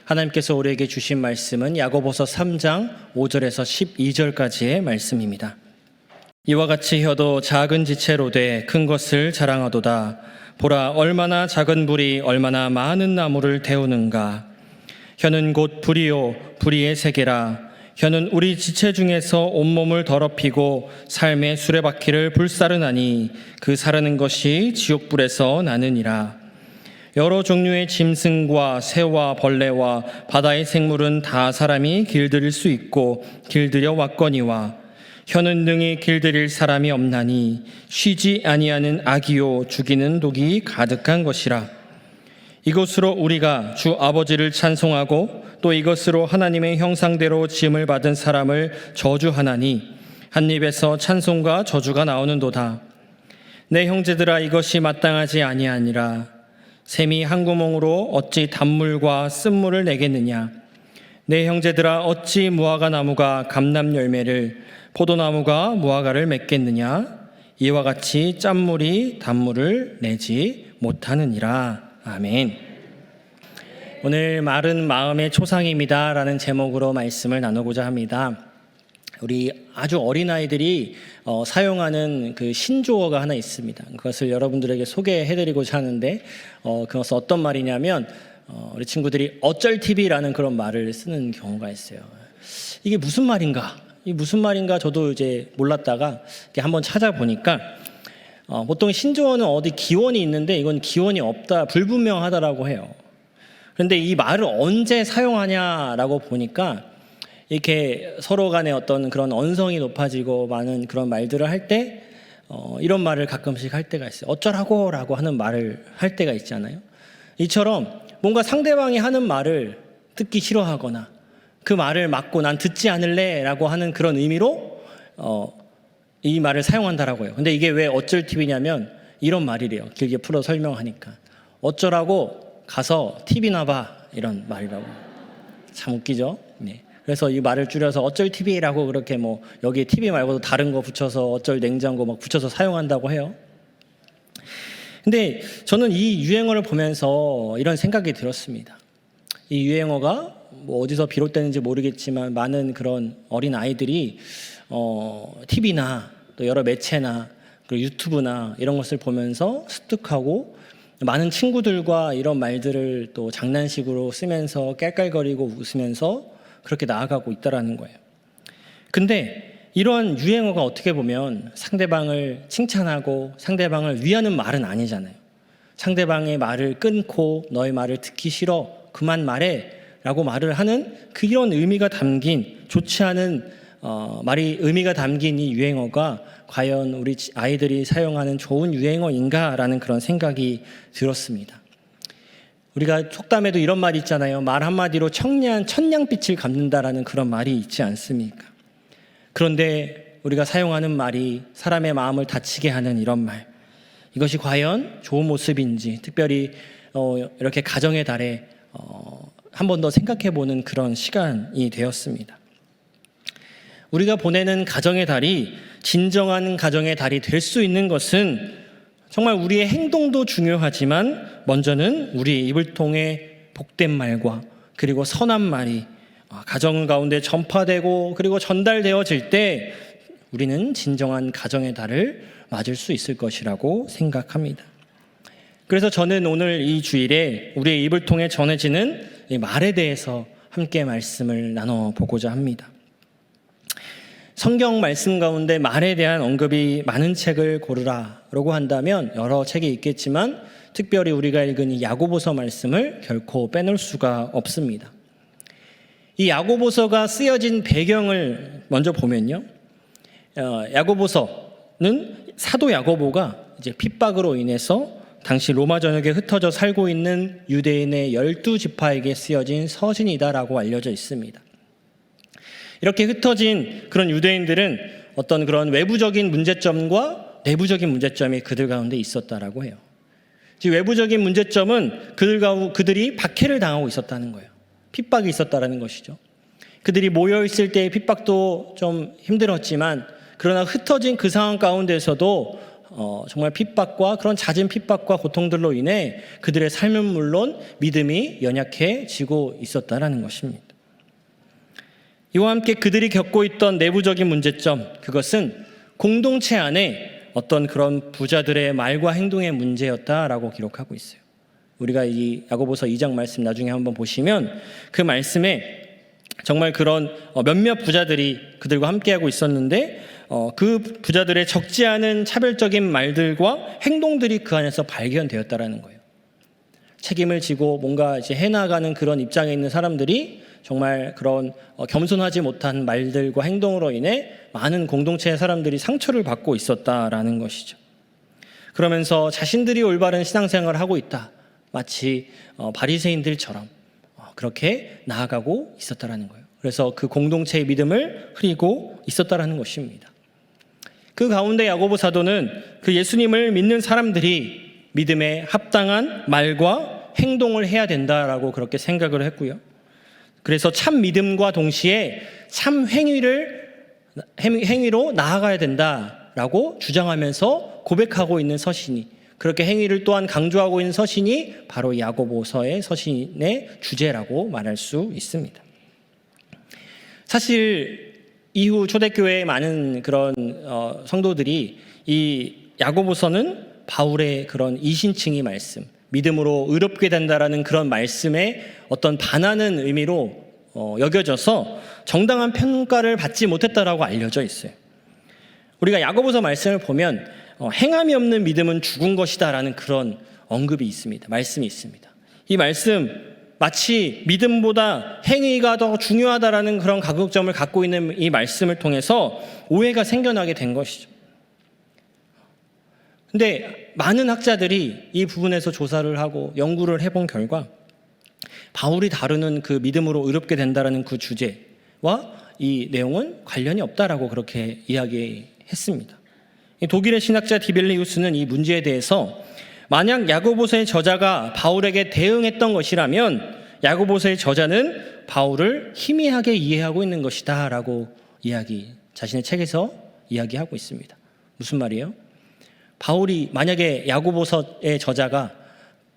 하나님께서 우리에게 주신 말씀은 야고보서 3장 5절에서 12절까지의 말씀입니다. 이와 같이 혀도 작은 지체로 돼 큰 것을 자랑하도다. 보라, 얼마나 작은 불이 얼마나 많은 나무를 데우는가. 혀는 곧 불이요 불의의 세계라. 혀는 우리 지체 중에서 온몸을 더럽히고 삶의 수레바퀴를 불사르나니 그 사르는 것이 지옥불에서 나느니라. 여러 종류의 짐승과 새와 벌레와 바다의 생물은 다 사람이 길들일 수 있고 길들여 왔거니와 혀는 능히 길들일 사람이 없나니 쉬지 아니하는 악이요 죽이는 독이 가득한 것이라. 이것으로 우리가 주 아버지를 찬송하고 또 이것으로 하나님의 형상대로 지음을 받은 사람을 저주하나니 한 입에서 찬송과 저주가 나오는도다. 내 형제들아, 이것이 마땅하지 아니하니라. 샘이 한 구멍으로 어찌 단물과 쓴물을 내겠느냐. 내 형제들아, 어찌 무화과 나무가 감람 열매를 포도나무가 무화과를 맺겠느냐. 이와 같이 짠물이 단물을 내지 못하느니라. 아멘. 오늘 마른 마음의 초상입니다 라는 제목으로 말씀을 나누고자 합니다. 우리 아주 어린아이들이 사용하는 그 신조어가 하나 있습니다. 그것을 여러분들에게 소개해드리고자 하는데 그것은 어떤 말이냐면 우리 친구들이 어쩔 TV라는 그런 말을 쓰는 경우가 있어요. 이게 무슨 말인가? 이 무슨 말인가 저도 이제 몰랐다가 한번 찾아보니까 보통 신조어는 어디 기원이 있는데 이건 기원이 없다, 불분명하다라고 해요. 그런데 이 말을 언제 사용하냐라고 보니까 이렇게 서로 간에 어떤 그런 언성이 높아지고 많은 그런 말들을 할 때 이런 말을 가끔씩 할 때가 있어요. 어쩌라고 라고 하는 말을 할 때가 있잖아요. 이처럼 뭔가 상대방이 하는 말을 듣기 싫어하거나 그 말을 막고 난 듣지 않을래 라고 하는 그런 의미로 이 말을 사용한다라고 해요. 근데 이게 왜 어쩔 TV냐면 이런 말이래요. 길게 풀어 설명하니까. 어쩌라고 가서 TV나 봐, 이런 말이라고. 참 웃기죠? 네. 그래서 이 말을 줄여서 어쩔 TV라고 그렇게 뭐 여기에 TV 말고도 다른 거 붙여서 어쩔 냉장고 막 붙여서 사용한다고 해요. 근데 저는 이 유행어를 보면서 이런 생각이 들었습니다. 이 유행어가 뭐 어디서 비롯되는지 모르겠지만 많은 그런 어린 아이들이 TV나 또 여러 매체나 그리고 유튜브나 이런 것을 보면서 습득하고 많은 친구들과 이런 말들을 또 장난식으로 쓰면서 깔깔거리고 웃으면서 그렇게 나아가고 있다라는 거예요. 근데 이런 유행어가 어떻게 보면 상대방을 칭찬하고 상대방을 위하는 말은 아니잖아요. 상대방의 말을 끊고 너의 말을 듣기 싫어, 그만 말해 라고 말을 하는 그런 의미가 담긴, 좋지 않은 의미가 담긴 이 유행어가 과연 우리 아이들이 사용하는 좋은 유행어인가라는 그런 생각이 들었습니다. 우리가 속담에도 이런 말이 있잖아요. 말 한마디로 천냥빛을 갚는다라는 그런 말이 있지 않습니까? 그런데 우리가 사용하는 말이 사람의 마음을 다치게 하는 이런 말, 이것이 과연 좋은 모습인지 특별히 이렇게 가정의 달에 한 번 더 생각해보는 그런 시간이 되었습니다. 우리가 보내는 가정의 달이 진정한 가정의 달이 될 수 있는 것은 정말 우리의 행동도 중요하지만 먼저는 우리의 입을 통해 복된 말과 그리고 선한 말이 가정 가운데 전파되고 그리고 전달되어질 때 우리는 진정한 가정의 달을 맞을 수 있을 것이라고 생각합니다. 그래서 저는 오늘 이 주일에 우리의 입을 통해 전해지는 이 말에 대해서 함께 말씀을 나눠보고자 합니다. 성경 말씀 가운데 말에 대한 언급이 많은 책을 고르라라고 한다면 여러 책이 있겠지만 특별히 우리가 읽은 이 야고보서 말씀을 결코 빼놓을 수가 없습니다. 이 야고보서가 쓰여진 배경을 먼저 보면요. 야고보서는 사도 야고보가 이제 핍박으로 인해서 당시 로마 전역에 흩어져 살고 있는 유대인의 12지파에게 쓰여진 서신이다라고 알려져 있습니다. 이렇게 흩어진 그런 유대인들은 어떤 그런 외부적인 문제점과 내부적인 문제점이 그들 가운데 있었다라고 해요. 즉 외부적인 문제점은 그들이 박해를 당하고 있었다는 거예요. 핍박이 있었다라는 것이죠. 그들이 모여 있을 때의 핍박도 좀 힘들었지만 그러나 흩어진 그 상황 가운데서도 정말 핍박과 그런 잦은 핍박과 고통들로 인해 그들의 삶은 물론 믿음이 연약해지고 있었다라는 것입니다. 이와 함께 그들이 겪고 있던 내부적인 문제점, 그것은 공동체 안에 어떤 그런 부자들의 말과 행동의 문제였다라고 기록하고 있어요. 우리가 이 야고보서 2장 말씀 나중에 한번 보시면 그 말씀에 정말 그런 몇몇 부자들이 그들과 함께하고 있었는데 그 부자들의 적지 않은 차별적인 말들과 행동들이 그 안에서 발견되었다라는 거예요. 책임을 지고 뭔가 이제 해나가는 그런 입장에 있는 사람들이 정말 그런 겸손하지 못한 말들과 행동으로 인해 많은 공동체의 사람들이 상처를 받고 있었다라는 것이죠. 그러면서 자신들이 올바른 신앙생활을 하고 있다, 마치 바리새인들처럼 그렇게 나아가고 있었다라는 거예요. 그래서 그 공동체의 믿음을 흐리고 있었다라는 것입니다. 그 가운데 야고보 사도는 그 예수님을 믿는 사람들이 믿음에 합당한 말과 행동을 해야 된다라고 그렇게 생각을 했고요. 그래서 참 믿음과 동시에 참 행위로 나아가야 된다라고 주장하면서 고백하고 있는 서신이, 그렇게 행위를 또한 강조하고 있는 서신이 바로 야고보서의 서신의 주제라고 말할 수 있습니다. 사실 이후 초대교회의 많은 그런 성도들이 이 야고보서는 바울의 그런 이신칭의 말씀, 믿음으로 의롭게 된다라는 그런 말씀에 어떤 반하는 의미로 여겨져서 정당한 평가를 받지 못했다라고 알려져 있어요. 우리가 야고보서 말씀을 보면 행함이 없는 믿음은 죽은 것이다라는 그런 언급이 있습니다. 말씀이 있습니다. 이 말씀 마치 믿음보다 행위가 더 중요하다라는 그런 가급점을 갖고 있는 이 말씀을 통해서 오해가 생겨나게 된 것이죠. 근데 많은 학자들이 이 부분에서 조사를 하고 연구를 해본 결과 바울이 다루는 그 믿음으로 의롭게 된다라는 그 주제와 이 내용은 관련이 없다라고 그렇게 이야기했습니다. 독일의 신학자 디벨리우스는 이 문제에 대해서 만약 야고보서의 저자가 바울에게 대응했던 것이라면 야고보서의 저자는 바울을 희미하게 이해하고 있는 것이다 라고 자신의 책에서 이야기하고 있습니다. 무슨 말이에요? 바울이 만약에 야고보서의 저자가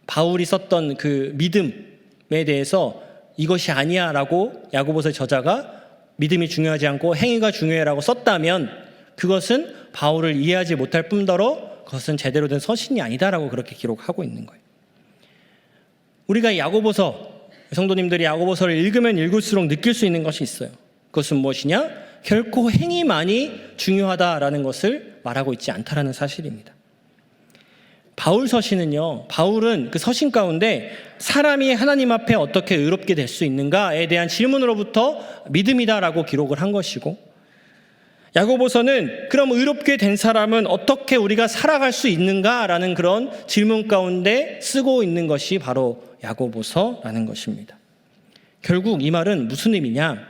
바울이 썼던 그 믿음에 대해서 이것이 아니야 라고 야고보서의 저자가 믿음이 중요하지 않고 행위가 중요해라고 썼다면 그것은 바울을 이해하지 못할 뿐더러 그것은 제대로 된 서신이 아니다라고 그렇게 기록하고 있는 거예요. 우리가 야고보서, 성도님들이 야고보서를 읽으면 읽을수록 느낄 수 있는 것이 있어요. 그것은 무엇이냐? 결코 행위만이 중요하다라는 것을 말하고 있지 않다라는 사실입니다. 바울 서신은요, 바울은 그 서신 가운데 사람이 하나님 앞에 어떻게 의롭게 될 수 있는가에 대한 질문으로부터 믿음이다라고 기록을 한 것이고, 야고보서는 그럼 의롭게 된 사람은 어떻게 우리가 살아갈 수 있는가라는 그런 질문 가운데 쓰고 있는 것이 바로 야고보서라는 것입니다. 결국 이 말은 무슨 의미냐?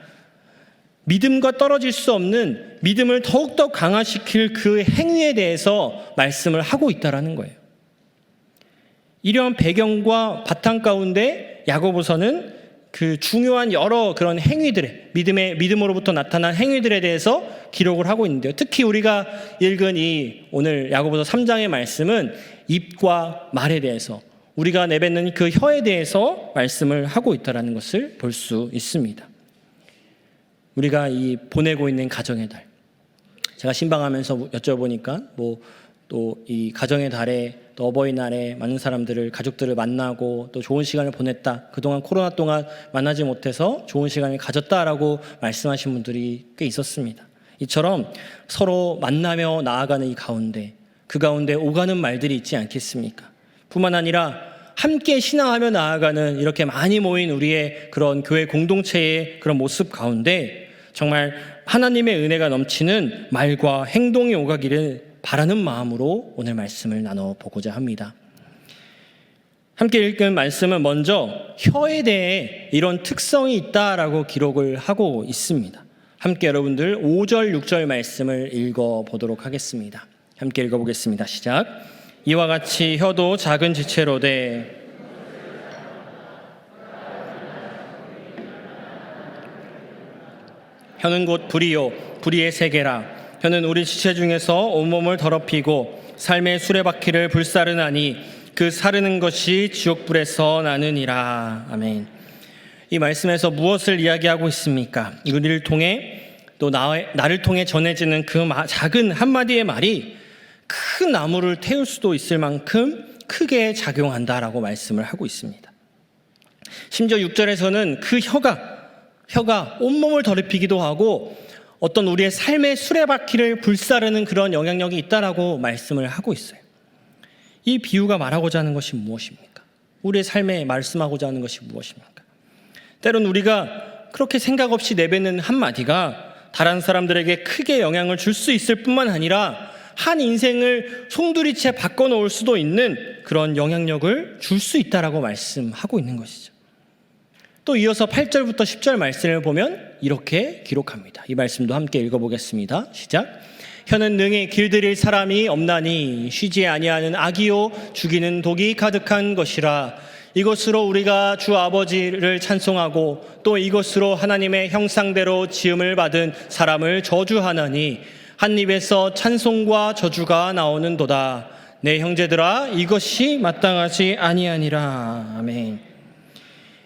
믿음과 떨어질 수 없는 믿음을 더욱더 강화시킬 그 행위에 대해서 말씀을 하고 있다라는 거예요. 이러한 배경과 바탕 가운데 야고보서는 그 중요한 여러 그런 행위들의 믿음으로부터 나타난 행위들에 대해서 기록을 하고 있는데요. 특히 우리가 읽은 이 오늘 야고보서 3장의 말씀은 입과 말에 대해서, 우리가 내뱉는 그 혀에 대해서 말씀을 하고 있다는 것을 볼 수 있습니다. 우리가 이 보내고 있는 가정의 달, 제가 신방하면서 여쭤보니까 또 이 가정의 달에 또 어버이날에 많은 사람들을, 가족들을 만나고 또 좋은 시간을 보냈다, 그동안 코로나 동안 만나지 못해서 좋은 시간을 가졌다라고 말씀하신 분들이 꽤 있었습니다. 이처럼 서로 만나며 나아가는 이 가운데, 그 가운데 오가는 말들이 있지 않겠습니까? 뿐만 아니라 함께 신앙하며 나아가는 이렇게 많이 모인 우리의 그런 교회 공동체의 그런 모습 가운데 정말 하나님의 은혜가 넘치는 말과 행동이 오가기를 바라는 마음으로 오늘 말씀을 나눠보고자 합니다. 함께 읽은 말씀은 먼저 혀에 대해 이런 특성이 있다라고 기록을 하고 있습니다. 함께 여러분들 5절, 6절 말씀을 읽어보도록 하겠습니다. 함께 읽어보겠습니다. 시작. 이와 같이 혀도 작은 지체로 돼 혀는 곧 불이요 불의의 세계라. 혀는 우리 지체 중에서 온몸을 더럽히고 삶의 수레바퀴를 불사르나니 그 사르는 것이 지옥불에서 나느니라. 아멘. 이 말씀에서 무엇을 이야기하고 있습니까? 우리를 통해 또 나를 통해 전해지는 그 작은 한마디의 말이 큰 나무를 태울 수도 있을 만큼 크게 작용한다라고 말씀을 하고 있습니다. 심지어 6절에서는 그 혀가 온몸을 더럽히기도 하고 어떤 우리의 삶의 수레바퀴를 불사르는 그런 영향력이 있다라고 말씀을 하고 있어요. 이 비유가 말하고자 하는 것이 무엇입니까? 우리의 삶에 말씀하고자 하는 것이 무엇입니까? 때론 우리가 그렇게 생각 없이 내뱉는 한마디가 다른 사람들에게 크게 영향을 줄 수 있을 뿐만 아니라 한 인생을 송두리째 바꿔놓을 수도 있는 그런 영향력을 줄 수 있다라고 말씀하고 있는 것이죠. 또 이어서 8절부터 10절 말씀을 보면 이렇게 기록합니다. 이 말씀도 함께 읽어보겠습니다. 시작. 혀는 능히 길들일 사람이 없나니 쉬지 아니하는 악이요 죽이는 독이 가득한 것이라. 이것으로 우리가 주 아버지를 찬송하고 또 이것으로 하나님의 형상대로 지음을 받은 사람을 저주하나니 한 입에서 찬송과 저주가 나오는도다. 내 형제들아 이것이 마땅하지 아니하니라. 아멘.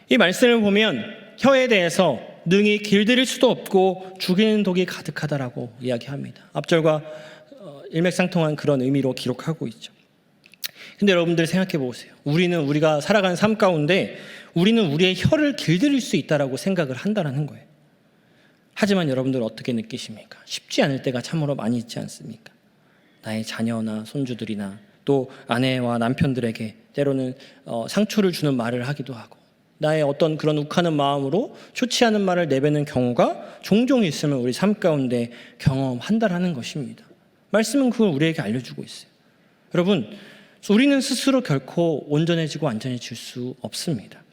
이 말씀을 보면 혀에 대해서 능히 길들일 수도 없고 죽이는 독이 가득하다라고 이야기합니다. 앞절과 일맥상통한 그런 의미로 기록하고 있죠. 근데 여러분들 생각해 보세요. 우리가 살아가는 삶 가운데 우리는 우리의 혀를 길들일 수 있다라고 생각을 한다는 거예요. 하지만 여러분들 어떻게 느끼십니까? 쉽지 않을 때가 참으로 많이 있지 않습니까? 나의 자녀나 손주들이나 또 아내와 남편들에게 때로는 상처를 주는 말을 하기도 하고 나의 어떤 그런 욱하는 마음으로 좋지 않은 말을 내뱉는 경우가 종종 있으면 우리 삶 가운데 경험한다라는 것입니다. 말씀은 그걸 우리에게 알려주고 있어요. 여러분, 우리는 스스로 결코 온전해지고 안전해질 수 없습니다.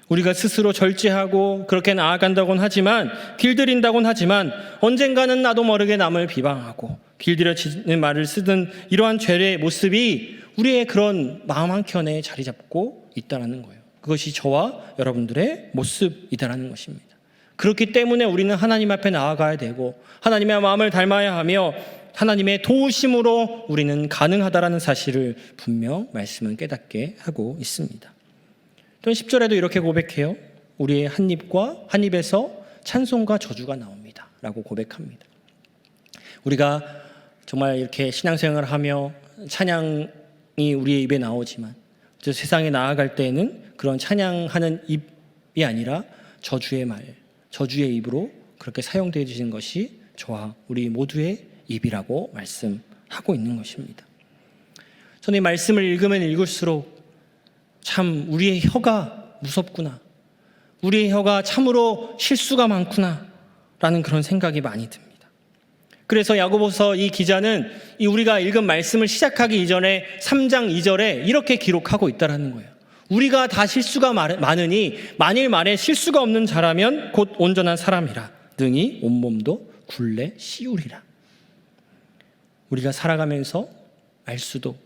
우리가 스스로 절제하고 그렇게 나아간다고는 하지만 길들인다고는 하지만 언젠가는 나도 모르게 남을 비방하고 길들여지는 말을 쓰던 이러한 죄의 모습이 우리의 그런 마음 한켠에 자리 잡고 있다는 거예요. 그것이 저와 여러분들의 모습이다라는 것입니다. 그렇기 때문에 우리는 하나님 앞에 나아가야 되고 하나님의 마음을 닮아야 하며 하나님의 도우심으로 우리는 가능하다라는 사실을 분명 말씀은 깨닫게 하고 있습니다. 또 10절에도 이렇게 고백해요. 우리의 한 입에서 찬송과 저주가 나옵니다 라고 고백합니다. 우리가 정말 이렇게 신앙생활을 하며 찬양이 우리의 입에 나오지만 세상에 나아갈 때에는 그런 찬양하는 입이 아니라 저주의 말, 저주의 입으로 그렇게 사용되어지는 것이 저와 우리 모두의 입이라고 말씀하고 있는 것입니다. 저는 이 말씀을 읽으면 읽을수록 참 우리의 혀가 무섭구나, 우리의 혀가 참으로 실수가 많구나 라는 그런 생각이 많이 듭니다. 그래서 야고보서 이 기자는 우리가 읽은 말씀을 시작하기 이전에 3장 2절에 이렇게 기록하고 있다는 거예요. 우리가 다 실수가 많으니 만일 말에 실수가 없는 자라면 곧 온전한 사람이라 능히 온몸도 굴레 씌우리라. 우리가 살아가면서 알 수도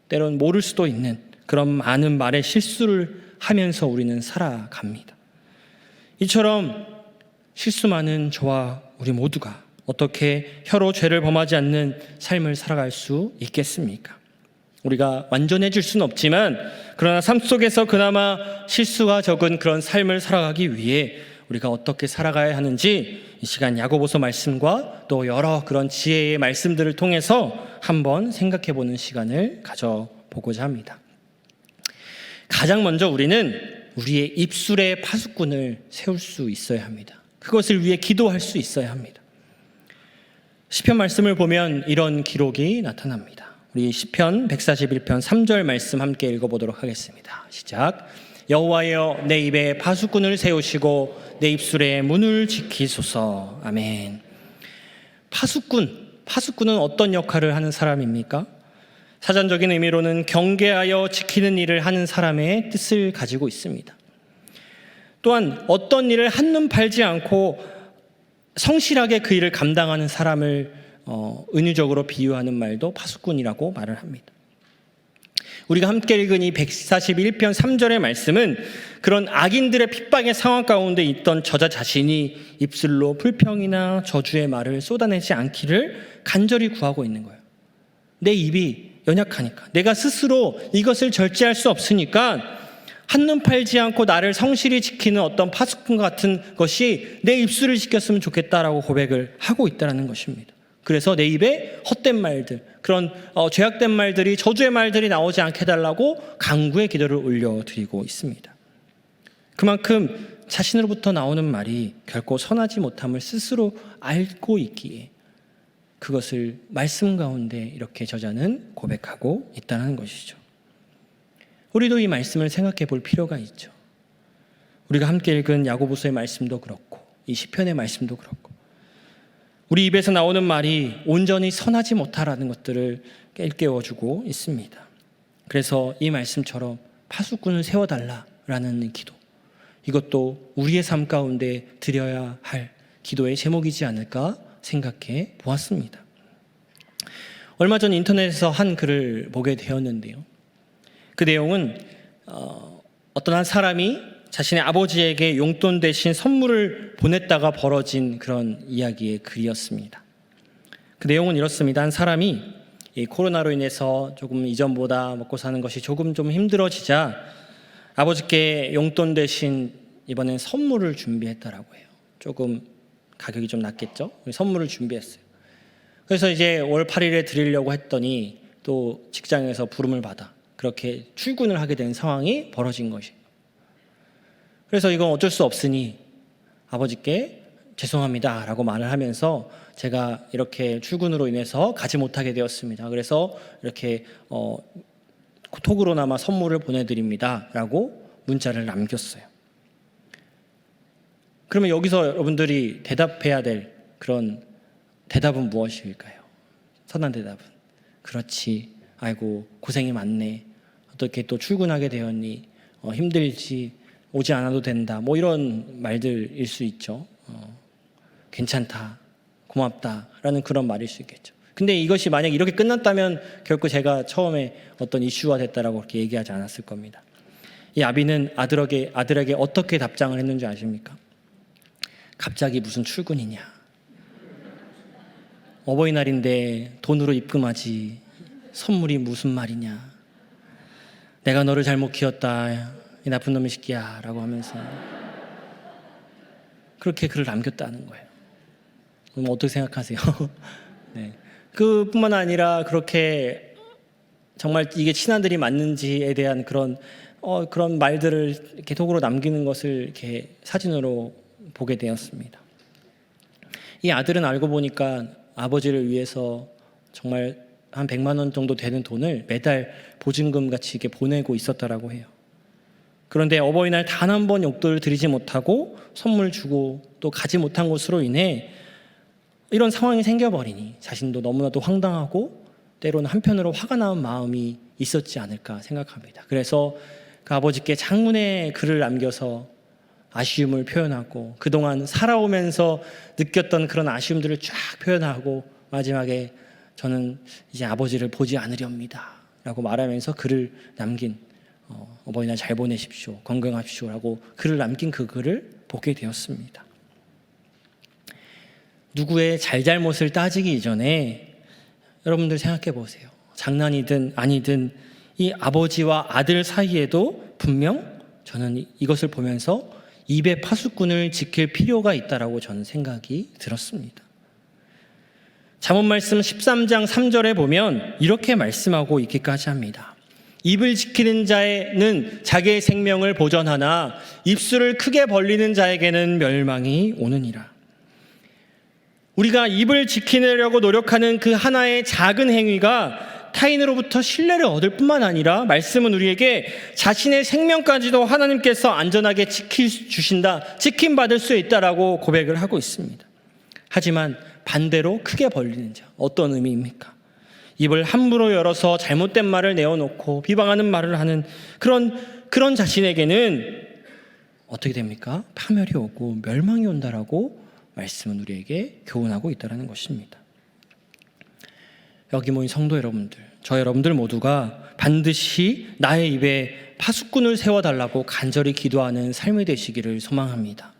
때론 모를 수도 있는 그런 많은 말의 실수를 하면서 우리는 살아갑니다. 이처럼 실수 많은 저와 우리 모두가 어떻게 혀로 죄를 범하지 않는 삶을 살아갈 수 있겠습니까? 우리가 완전해질 수는 없지만 그러나 삶 속에서 그나마 실수가 적은 그런 삶을 살아가기 위해 우리가 어떻게 살아가야 하는지 이 시간 야고보서 말씀과 또 여러 그런 지혜의 말씀들을 통해서 한번 생각해 보는 시간을 가져보고자 합니다. 가장 먼저 우리는 우리의 입술의 파수꾼을 세울 수 있어야 합니다. 그것을 위해 기도할 수 있어야 합니다. 시편 말씀을 보면 이런 기록이 나타납니다. 우리 시편 141편 3절 말씀 함께 읽어보도록 하겠습니다. 시작. 여호와여 내 입에 파수꾼을 세우시고 내 입술의 문을 지키소서. 아멘. 파수꾼은 어떤 역할을 하는 사람입니까? 사전적인 의미로는 경계하여 지키는 일을 하는 사람의 뜻을 가지고 있습니다. 또한 어떤 일을 한눈 팔지 않고 성실하게 그 일을 감당하는 사람을 은유적으로 비유하는 말도 파수꾼이라고 말을 합니다. 우리가 함께 읽은 이 141편 3절의 말씀은 그런 악인들의 핍박의 상황 가운데 있던 저자 자신이 입술로 불평이나 저주의 말을 쏟아내지 않기를 간절히 구하고 있는 거예요. 내 입이 연약하니까, 내가 스스로 이것을 절제할 수 없으니까 한눈 팔지 않고 나를 성실히 지키는 어떤 파수꾼 같은 것이 내 입술을 지켰으면 좋겠다라고 고백을 하고 있다는 것입니다. 그래서 내 입에 헛된 말들, 그런 죄악된 말들이, 저주의 말들이 나오지 않게 해달라고 간구의 기도를 올려드리고 있습니다. 그만큼 자신으로부터 나오는 말이 결코 선하지 못함을 스스로 알고 있기에 그것을 말씀 가운데 이렇게 저자는 고백하고 있다는 것이죠. 우리도 이 말씀을 생각해 볼 필요가 있죠. 우리가 함께 읽은 야고보서의 말씀도 그렇고 이 시편의 말씀도 그렇고 우리 입에서 나오는 말이 온전히 선하지 못하라는 것들을 일깨워주고 있습니다. 그래서 이 말씀처럼 파수꾼을 세워달라라는 기도, 이것도 우리의 삶 가운데 드려야 할 기도의 제목이지 않을까 생각해 보았습니다. 얼마 전 인터넷에서 한 글을 보게 되었는데요. 그 내용은 어떤 한 사람이 자신의 아버지에게 용돈 대신 선물을 보냈다가 벌어진 그런 이야기의 글이었습니다. 그 내용은 이렇습니다. 한 사람이 이 코로나로 인해서 조금 이전보다 먹고 사는 것이 조금 좀 힘들어지자 아버지께 용돈 대신 이번엔 선물을 준비했다라고 해요. 조금 가격이 좀 낮겠죠? 선물을 준비했어요. 그래서 이제 월 8일에 드리려고 했더니 또 직장에서 부름을 받아 그렇게 출근을 하게 된 상황이 벌어진 것이에요. 그래서 이건 어쩔 수 없으니 아버지께 죄송합니다 라고 말을 하면서 제가 이렇게 출근으로 인해서 가지 못하게 되었습니다. 그래서 이렇게 톡으로나마 선물을 보내드립니다 라고 문자를 남겼어요. 그러면 여기서 여러분들이 대답해야 될 그런 대답은 무엇일까요? 선한 대답은 그렇지, 아이고 고생이 많네, 어떻게 또 출근하게 되었니, 힘들지, 오지 않아도 된다, 뭐 이런 말들일 수 있죠. 괜찮다, 고맙다 라는 그런 말일 수 있겠죠. 근데 이것이 만약 이렇게 끝났다면 결코 제가 처음에 어떤 이슈가 됐다라고 그렇게 얘기하지 않았을 겁니다. 이 아비는 아들에게 어떻게 답장을 했는지 아십니까? 갑자기 무슨 출근이냐, 어버이날인데 돈으로 입금하지, 선물이 무슨 말이냐, 내가 너를 잘못 키웠다, 이 나쁜 놈의 새끼야 라고 하면서 그렇게 글을 남겼다는 거예요. 그럼 어떻게 생각하세요? 네. 그뿐만 아니라 그렇게 정말 이게 친아들이 맞는지에 대한 그런 말들을 이렇게 톡으로 남기는 것을 이렇게 사진으로 보게 되었습니다. 이 아들은 알고 보니까 아버지를 위해서 정말 한 100만 원 정도 되는 돈을 매달 보증금 같이 이렇게 보내고 있었다라고 해요. 그런데 어버이날 단 한 번 용돈을 드리지 못하고 선물 주고 또 가지 못한 것으로 인해 이런 상황이 생겨버리니 자신도 너무나도 황당하고 때로는 한편으로 화가 나는 마음이 있었지 않을까 생각합니다. 그래서 그 아버지께 장문의 글을 남겨서 아쉬움을 표현하고 그동안 살아오면서 느꼈던 그런 아쉬움들을 쫙 표현하고 마지막에 저는 이제 아버지를 보지 않으렵니다 라고 말하면서 글을 남긴, 어버이날 잘 보내십시오, 건강하십시오 라고 글을 남긴 그 글을 보게 되었습니다. 누구의 잘잘못을 따지기 이전에 여러분들 생각해 보세요. 장난이든 아니든 이 아버지와 아들 사이에도 분명 저는 이것을 보면서 입의 파수꾼을 지킬 필요가 있다라고 저는 생각이 들었습니다. 잠언 말씀 13장 3절에 보면 이렇게 말씀하고 있기까지 합니다. 입을 지키는 자에는 자기의 생명을 보전하나 입술을 크게 벌리는 자에게는 멸망이 오느니라. 우리가 입을 지키려고 노력하는 그 하나의 작은 행위가 타인으로부터 신뢰를 얻을 뿐만 아니라 말씀은 우리에게 자신의 생명까지도 하나님께서 안전하게 지켜주신다, 지킴받을 수 있다라고 고백을 하고 있습니다. 하지만 반대로 크게 벌리는 자, 어떤 의미입니까? 입을 함부로 열어서 잘못된 말을 내어놓고 비방하는 말을 하는 그런 자신에게는 어떻게 됩니까? 파멸이 오고 멸망이 온다라고 말씀은 우리에게 교훈하고 있다는 것입니다. 여기 모인 성도 여러분들, 저 여러분들 모두가 반드시 나의 입에 파수꾼을 세워달라고 간절히 기도하는 삶이 되시기를 소망합니다.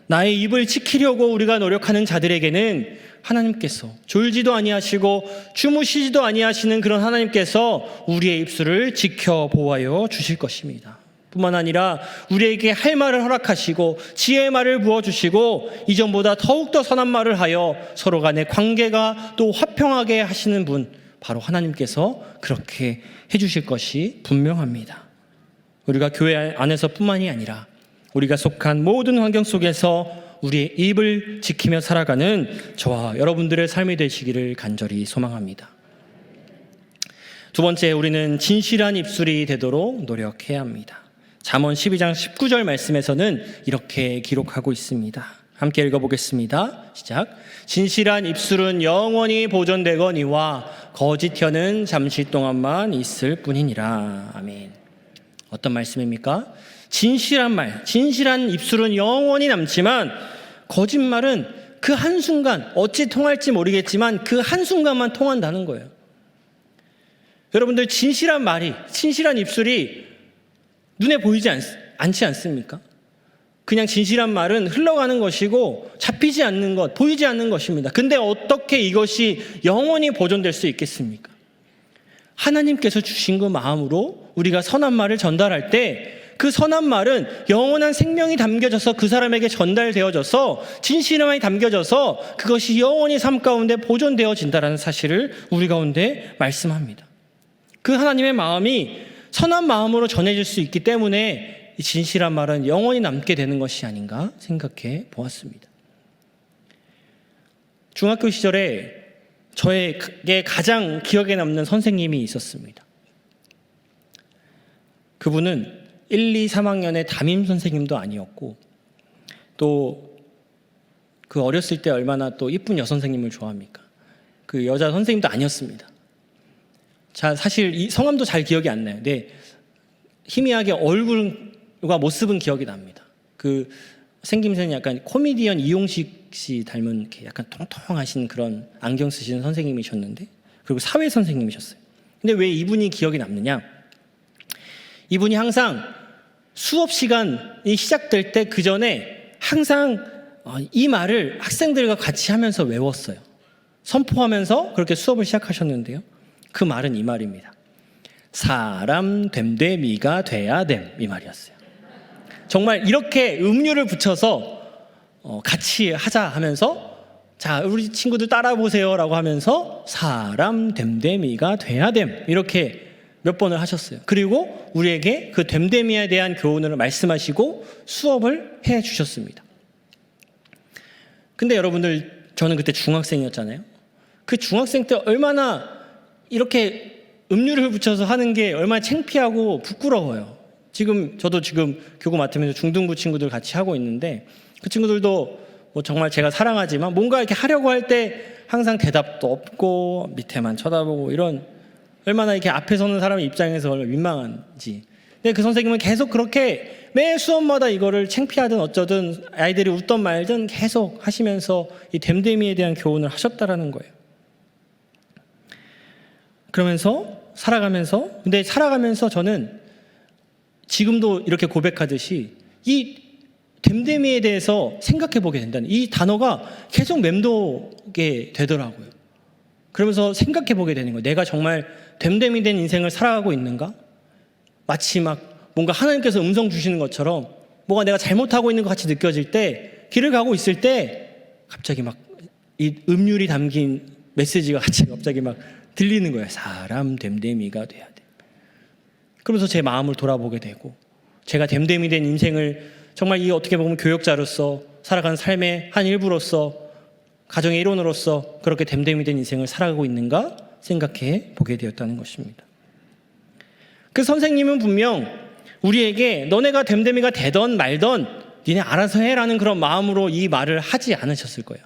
나의 입을 지키려고 우리가 노력하는 자들에게는 하나님께서 졸지도 아니하시고 주무시지도 아니하시는 그런 하나님께서 우리의 입술을 지켜 보호하여 주실 것입니다. 뿐만 아니라 우리에게 할 말을 허락하시고 지혜의 말을 부어주시고 이전보다 더욱더 선한 말을 하여 서로 간의 관계가 또 화평하게 하시는 분, 바로 하나님께서 그렇게 해주실 것이 분명합니다. 우리가 교회 안에서 뿐만이 아니라 우리가 속한 모든 환경 속에서 우리의 입을 지키며 살아가는 저와 여러분들의 삶이 되시기를 간절히 소망합니다. 두 번째, 우리는 진실한 입술이 되도록 노력해야 합니다. 잠언 12장 19절 말씀에서는 이렇게 기록하고 있습니다. 함께 읽어보겠습니다. 시작. 진실한 입술은 영원히 보존되거니와 거짓 혀는 잠시 동안만 있을 뿐이니라. 아멘. 어떤 말씀입니까? 진실한 말, 진실한 입술은 영원히 남지만 거짓말은 그 한순간, 어찌 통할지 모르겠지만 그 한순간만 통한다는 거예요. 여러분들, 진실한 말이, 진실한 입술이 눈에 보이지 않지 않습니까? 그냥 진실한 말은 흘러가는 것이고 잡히지 않는 것, 보이지 않는 것입니다. 근데 어떻게 이것이 영원히 보존될 수 있겠습니까? 하나님께서 주신 그 마음으로 우리가 선한 말을 전달할 때 그 선한 말은 영원한 생명이 담겨져서 그 사람에게 전달되어져서 진실함이 담겨져서 그것이 영원히 삶 가운데 보존되어진다는 사실을 우리 가운데 말씀합니다. 그 하나님의 마음이 선한 마음으로 전해질 수 있기 때문에 이 진실한 말은 영원히 남게 되는 것이 아닌가 생각해 보았습니다. 중학교 시절에 저에게 가장 기억에 남는 선생님이 있었습니다. 그분은 1, 2, 3학년의 담임 선생님도 아니었고 또 그 어렸을 때 얼마나 또 이쁜 여선생님을 좋아합니까? 그 여자 선생님도 아니었습니다. 자, 사실 이 성함도 잘 기억이 안 나요. 네, 희미하게 얼굴과 모습은 기억이 납니다. 그 생김새는 약간 코미디언 이용식 씨 닮은 이렇게 약간 통통하신 그런 안경 쓰시는 선생님이셨는데, 그리고 사회 선생님이셨어요. 근데 왜 이분이 기억이 남느냐? 이분이 항상 수업 시간이 시작될 때 그 전에 항상 이 말을 학생들과 같이 하면서 외웠어요. 선포하면서 그렇게 수업을 시작하셨는데요. 그 말은 이 말입니다. 사람 됨됨이가 돼야 됨, 이 말이었어요. 정말 이렇게 음률을 붙여서 같이 하자 하면서, 자, 우리 친구들 따라 보세요 라고 하면서 사람 됨됨이가 돼야 됨, 이렇게 몇 번을 하셨어요. 그리고 우리에게 그 됨됨이에 대한 교훈을 말씀하시고 수업을 해 주셨습니다. 근데 여러분들, 저는 그때 중학생이었잖아요. 그 중학생 때 얼마나 이렇게 음률을 붙여서 하는 게 얼마나 창피하고 부끄러워요. 저도 지금 교구 맡으면서 중등부 친구들 같이 하고 있는데, 그 친구들도 뭐 정말 제가 사랑하지만 뭔가 이렇게 하려고 할 때 항상 대답도 없고 밑에만 쳐다보고, 이런 얼마나 이렇게 앞에 서는 사람의 입장에서 얼마나 민망한지. 근데 그 선생님은 계속 그렇게 매 수업마다 이거를 창피하든 어쩌든 아이들이 웃던 말든 계속 하시면서 이 됨됨이에 대한 교훈을 하셨다라는 거예요. 그러면서 근데 살아가면서 저는 지금도 이렇게 고백하듯이 이 됨됨이에 대해서 생각해 보게 된다는, 이 단어가 계속 맴도게 되더라고요. 그러면서 생각해 보게 되는 거예요. 내가 정말 됨됨이 된 인생을 살아가고 있는가? 마치 막 뭔가 하나님께서 음성 주시는 것처럼 뭐가 내가 잘못하고 있는 것 같이 느껴질 때, 길을 가고 있을 때 갑자기 막 이 음률이 담긴 메시지가 같이 갑자기 막 들리는 거예요. 사람 됨됨이가 돼야 돼. 그러면서 제 마음을 돌아보게 되고, 제가 됨됨이 된 인생을 정말 이 어떻게 보면 교역자로서 살아가는 삶의 한 일부로서, 가정의 일원으로서 그렇게 됨됨이 된 인생을 살아가고 있는가 생각해 보게 되었다는 것입니다. 그 선생님은 분명 우리에게 너네가 됨됨이가 되던 말던 니네 알아서 해라는 그런 마음으로 이 말을 하지 않으셨을 거예요.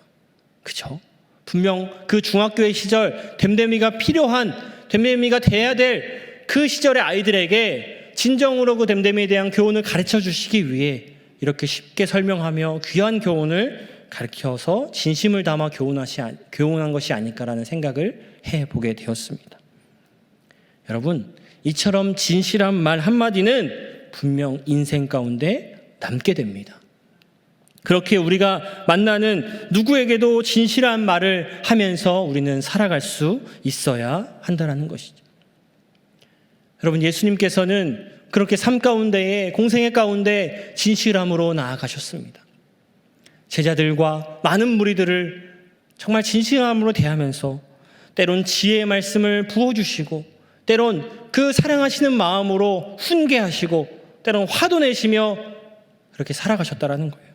그죠? 분명 그 중학교의 시절 됨됨이가 필요한, 됨됨이가 돼야 될 그 시절의 아이들에게 진정으로 그 됨됨이에 대한 교훈을 가르쳐 주시기 위해 이렇게 쉽게 설명하며 귀한 교훈을 가르쳐서 진심을 담아 교훈한 것이 아닐까라는 생각을 해보게 되었습니다. 여러분, 이처럼 진실한 말 한마디는 분명 인생 가운데 남게 됩니다. 그렇게 우리가 만나는 누구에게도 진실한 말을 하면서 우리는 살아갈 수 있어야 한다는 것이죠. 여러분, 예수님께서는 그렇게 삶 가운데에, 공생애 가운데 진실함으로 나아가셨습니다. 제자들과 많은 무리들을 정말 진실함으로 대하면서 때론 지혜의 말씀을 부어주시고, 때론 그 사랑하시는 마음으로 훈계하시고, 때론 화도 내시며 그렇게 살아가셨다라는 거예요.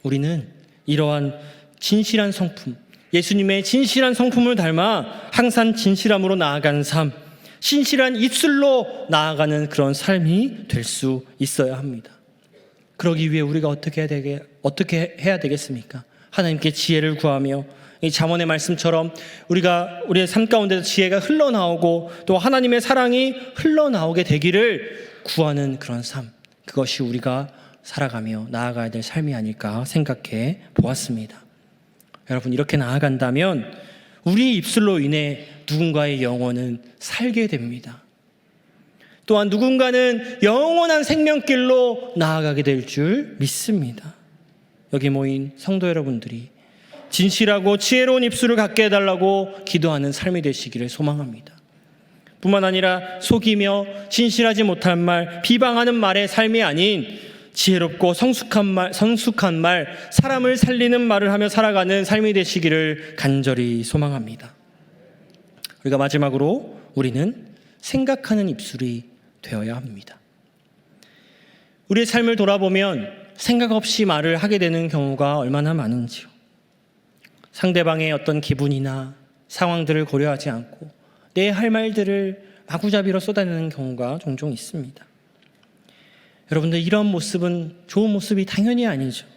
우리는 이러한 진실한 성품, 예수님의 진실한 성품을 닮아 항상 진실함으로 나아가는 삶, 신실한 입술로 나아가는 그런 삶이 될 수 있어야 합니다. 그러기 위해 우리가 어떻게 해야 되겠습니까? 하나님께 지혜를 구하며, 이 잠언의 말씀처럼 우리의 삶 가운데서 지혜가 흘러나오고 또 하나님의 사랑이 흘러나오게 되기를 구하는 그런 삶, 그것이 우리가 살아가며 나아가야 될 삶이 아닐까 생각해 보았습니다. 여러분, 이렇게 나아간다면 우리 입술로 인해 누군가의 영혼은 살게 됩니다. 또한 누군가는 영원한 생명길로 나아가게 될 줄 믿습니다. 여기 모인 성도 여러분들이 진실하고 지혜로운 입술을 갖게 해달라고 기도하는 삶이 되시기를 소망합니다. 뿐만 아니라 속이며 진실하지 못한 말, 비방하는 말의 삶이 아닌 지혜롭고 성숙한 말, 사람을 살리는 말을 하며 살아가는 삶이 되시기를 간절히 소망합니다. 우리가 마지막으로 우리는 생각하는 입술이 되어야 합니다. 우리의 삶을 돌아보면 생각 없이 말을 하게 되는 경우가 얼마나 많은지요. 상대방의 어떤 기분이나 상황들을 고려하지 않고 내 할 말들을 마구잡이로 쏟아내는 경우가 종종 있습니다. 여러분들, 이런 모습은 좋은 모습이 당연히 아니죠.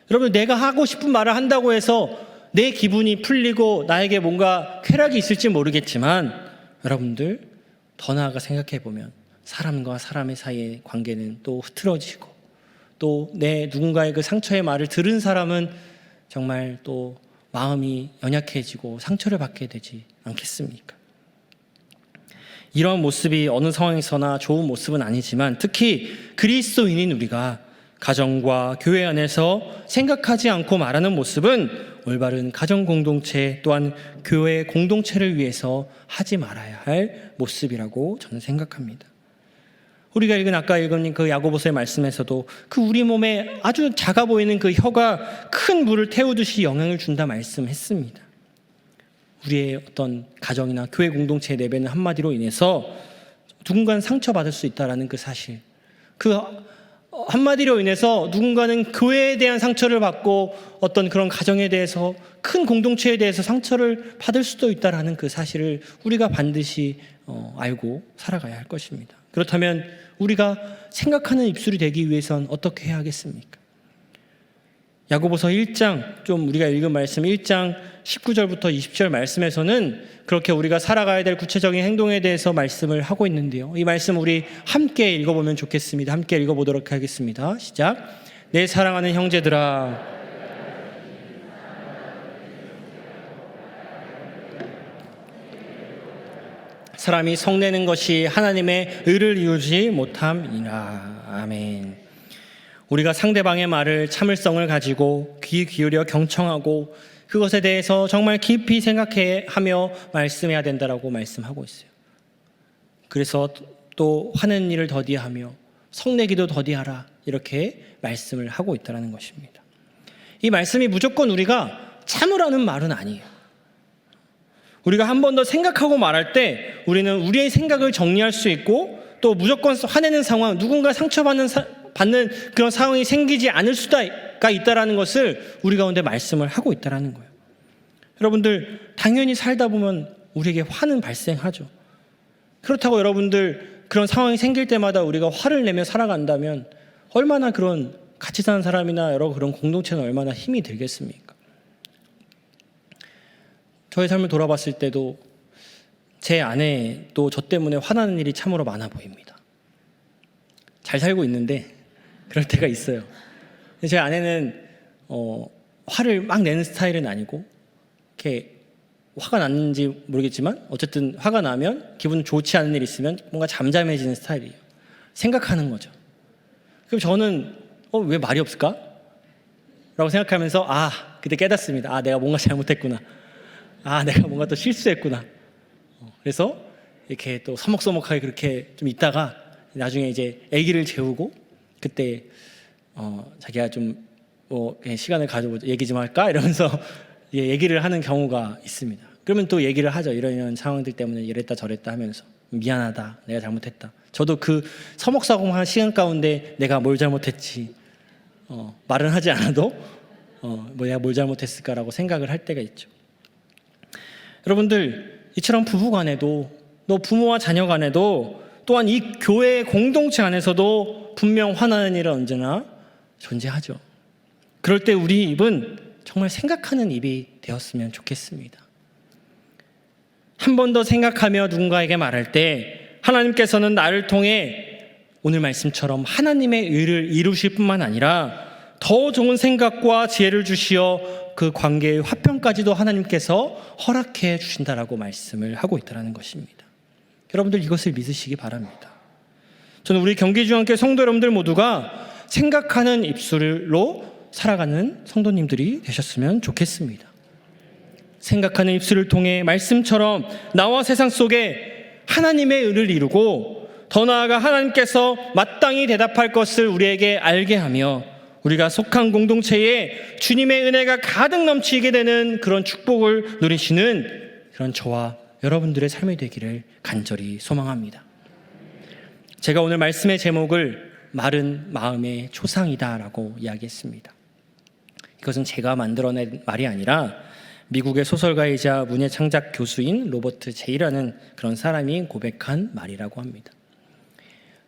여러분, 내가 하고 싶은 말을 한다고 해서 내 기분이 풀리고 나에게 뭔가 쾌락이 있을지 모르겠지만, 여러분들 더 나아가 생각해보면 사람과 사람의 사이의 관계는 또 흐트러지고, 또 내 누군가의 그 상처의 말을 들은 사람은 정말 또 마음이 연약해지고 상처를 받게 되지 않겠습니까? 이런 모습이 어느 상황에서나 좋은 모습은 아니지만, 특히 그리스도인인 우리가 가정과 교회 안에서 생각하지 않고 말하는 모습은 올바른 가정 공동체 또한 교회 공동체를 위해서 하지 말아야 할 모습이라고 저는 생각합니다. 우리가 아까 읽은 그 야고보서의 말씀에서도 그 우리 몸에 아주 작아 보이는 그 혀가 큰 물을 태우듯이 영향을 준다 말씀했습니다. 우리의 어떤 가정이나 교회 공동체에 내뱉는 한마디로 인해서 누군가는 상처받을 수 있다는 그 사실, 그 한마디로 인해서 누군가는 교회에 대한 상처를 받고 어떤 그런 가정에 대해서, 큰 공동체에 대해서 상처를 받을 수도 있다는 그 사실을 우리가 반드시 알고 살아가야 할 것입니다. 그렇다면 우리가 생각하는 입술이 되기 위해선 어떻게 해야 하겠습니까? 야고보서 1장, 좀 우리가 읽은 말씀 1장 19절부터 20절 말씀에서는 그렇게 우리가 살아가야 될 구체적인 행동에 대해서 말씀을 하고 있는데요. 이 말씀 우리 함께 읽어보면 좋겠습니다. 함께 읽어보도록 하겠습니다. 시작. 내 사랑하는 형제들아, 사람이 성내는 것이 하나님의 의를 이루지 못함이라. 아멘. 우리가 상대방의 말을 참을성을 가지고 귀 기울여 경청하고 그것에 대해서 정말 깊이 생각하며 말씀해야 된다라고 말씀하고 있어요. 그래서 또 하는 일을 더디하며 성내기도 더디하라, 이렇게 말씀을 하고 있다는 것입니다. 이 말씀이 무조건 우리가 참으라는 말은 아니에요. 우리가 한 번 더 생각하고 말할 때 우리는 우리의 생각을 정리할 수 있고, 또 무조건 화내는 상황, 누군가 상처받는 그런 상황이 생기지 않을 수가 있다는 것을 우리 가운데 말씀을 하고 있다는 거예요. 여러분들, 당연히 살다 보면 우리에게 화는 발생하죠. 그렇다고 여러분들 그런 상황이 생길 때마다 우리가 화를 내며 살아간다면 얼마나 그런 같이 사는 사람이나 여러 그런 공동체는 얼마나 힘이 들겠습니까? 저의 삶을 돌아봤을 때도 제 아내 또 저 때문에 화나는 일이 참으로 많아 보입니다. 잘 살고 있는데 그럴 때가 있어요. 제 아내는 화를 막 내는 스타일은 아니고, 이렇게 화가 났는지 모르겠지만 어쨌든 화가 나면 기분 좋지 않은 일이 있으면 뭔가 잠잠해지는 스타일이에요. 생각하는 거죠. 그럼 저는 왜 말이 없을까? 라고 생각하면서 그때 깨닫습니다. 내가 뭔가 잘못했구나. 내가 뭔가 또 실수했구나. 그래서 이렇게 또 서먹서먹하게 그렇게 좀 있다가 나중에 이제 아기를 재우고 그때 자기가 좀 시간을 가져보자, 얘기 좀 할까? 이러면서 얘기를 하는 경우가 있습니다. 그러면 또 얘기를 하죠. 이런 상황들 때문에 이랬다 저랬다 하면서 미안하다, 내가 잘못했다. 저도 그 서먹서먹한 시간 가운데 내가 뭘 잘못했지 말은 하지 않아도 내가 뭘 잘못했을까라고 생각을 할 때가 있죠. 여러분들, 이처럼 부부 간에도 또 부모와 자녀 간에도 또한 이 교회 공동체 안에서도 분명 화나는 일은 언제나 존재하죠. 그럴 때 우리 입은 정말 생각하는 입이 되었으면 좋겠습니다. 한 번 더 생각하며 누군가에게 말할 때 하나님께서는 나를 통해 오늘 말씀처럼 하나님의 의를 이루실 뿐만 아니라 더 좋은 생각과 지혜를 주시어 그 관계의 화평까지도 하나님께서 허락해 주신다라고 말씀을 하고 있다는 것입니다. 여러분들 이것을 믿으시기 바랍니다. 저는 우리 경기중앙교회 성도 여러분들 모두가 생각하는 입술로 살아가는 성도님들이 되셨으면 좋겠습니다. 생각하는 입술을 통해 말씀처럼 나와 세상 속에 하나님의 의를 이루고 더 나아가 하나님께서 마땅히 대답할 것을 우리에게 알게 하며 우리가 속한 공동체에 주님의 은혜가 가득 넘치게 되는 그런 축복을 누리시는 그런 저와 여러분들의 삶이 되기를 간절히 소망합니다. 제가 오늘 말씀의 제목을 마른 마음의 초상이다라고 이야기했습니다. 이것은 제가 만들어낸 말이 아니라 미국의 소설가이자 문예창작 교수인 로버트 제이라는 그런 사람이 고백한 말이라고 합니다.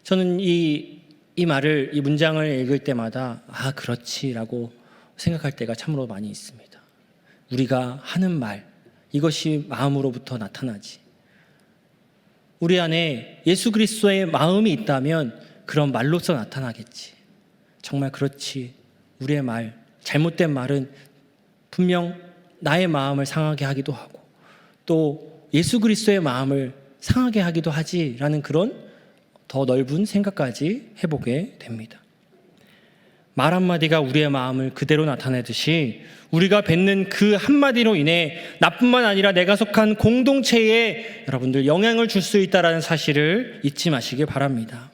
저는 이 말을, 이 문장을 읽을 때마다 그렇지라고 생각할 때가 참으로 많이 있습니다. 우리가 하는 말, 이것이 마음으로부터 나타나지. 우리 안에 예수 그리스도의 마음이 있다면 그런 말로서 나타나겠지. 정말 그렇지. 우리의 말, 잘못된 말은 분명 나의 마음을 상하게 하기도 하고 또 예수 그리스도의 마음을 상하게 하기도 하지라는 그런 더 넓은 생각까지 해보게 됩니다. 말 한마디가 우리의 마음을 그대로 나타내듯이 우리가 뱉는 그 한마디로 인해 나뿐만 아니라 내가 속한 공동체에 여러분들 영향을 줄 수 있다는 사실을 잊지 마시길 바랍니다.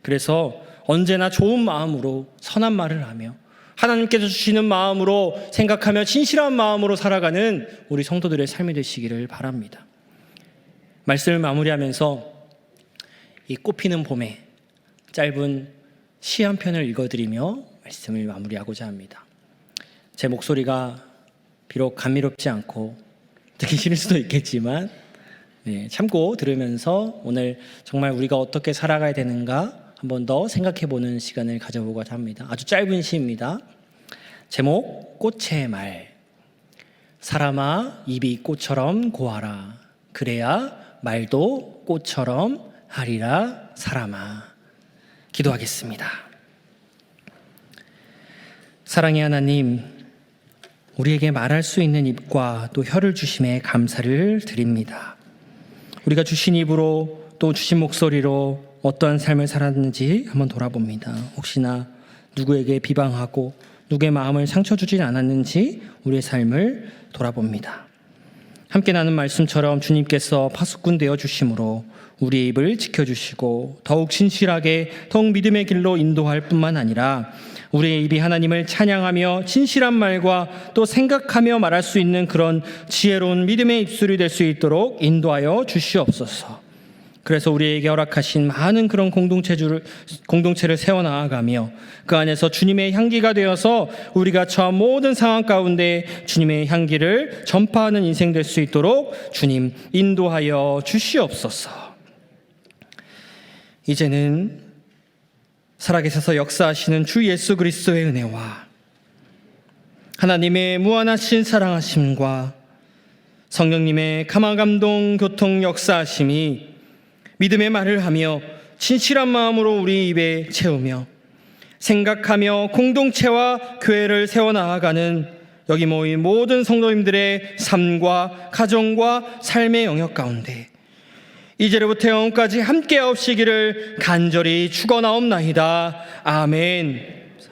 그래서 언제나 좋은 마음으로 선한 말을 하며 하나님께서 주시는 마음으로 생각하며 진실한 마음으로 살아가는 우리 성도들의 삶이 되시기를 바랍니다. 말씀을 마무리하면서 이 꽃피는 봄에 짧은 시 한 편을 읽어드리며 말씀을 마무리하고자 합니다. 제 목소리가 비록 감미롭지 않고 듣기 싫을 수도 있겠지만 참고 들으면서 오늘 정말 우리가 어떻게 살아가야 되는가 한 번 더 생각해보는 시간을 가져보고자 합니다. 아주 짧은 시입니다. 제목 꽃의 말. 사람아 입이 꽃처럼 고하라. 그래야 말도 꽃처럼 하리라 사람아. 기도하겠습니다. 사랑의 하나님, 우리에게 말할 수 있는 입과 또 혀를 주심에 감사를 드립니다. 우리가 주신 입으로 또 주신 목소리로 어떠한 삶을 살았는지 한번 돌아봅니다. 혹시나 누구에게 비방하고 누구의 마음을 상처 주진 않았는지 우리의 삶을 돌아봅니다. 함께 나눈 말씀처럼 주님께서 파수꾼 되어 주심으로 우리의 입을 지켜주시고 더욱 진실하게 더욱 믿음의 길로 인도할 뿐만 아니라 우리의 입이 하나님을 찬양하며 진실한 말과 또 생각하며 말할 수 있는 그런 지혜로운 믿음의 입술이 될 수 있도록 인도하여 주시옵소서. 그래서 우리에게 허락하신 많은 그런 공동체를 세워나가며 그 안에서 주님의 향기가 되어서 우리가 처한 모든 상황 가운데 주님의 향기를 전파하는 인생 될 수 있도록 주님 인도하여 주시옵소서. 이제는 살아계셔서 역사하시는 주 예수 그리스도의 은혜와 하나님의 무한하신 사랑하심과 성령님의 감화감동 교통 역사하심이 믿음의 말을 하며 진실한 마음으로 우리 입에 채우며 생각하며 공동체와 교회를 세워나가는 여기 모인 모든 성도님들의 삶과 가정과 삶의 영역 가운데 이제로부터 영원까지 함께 하옵시기를 간절히 축원하옵나이다. 아멘.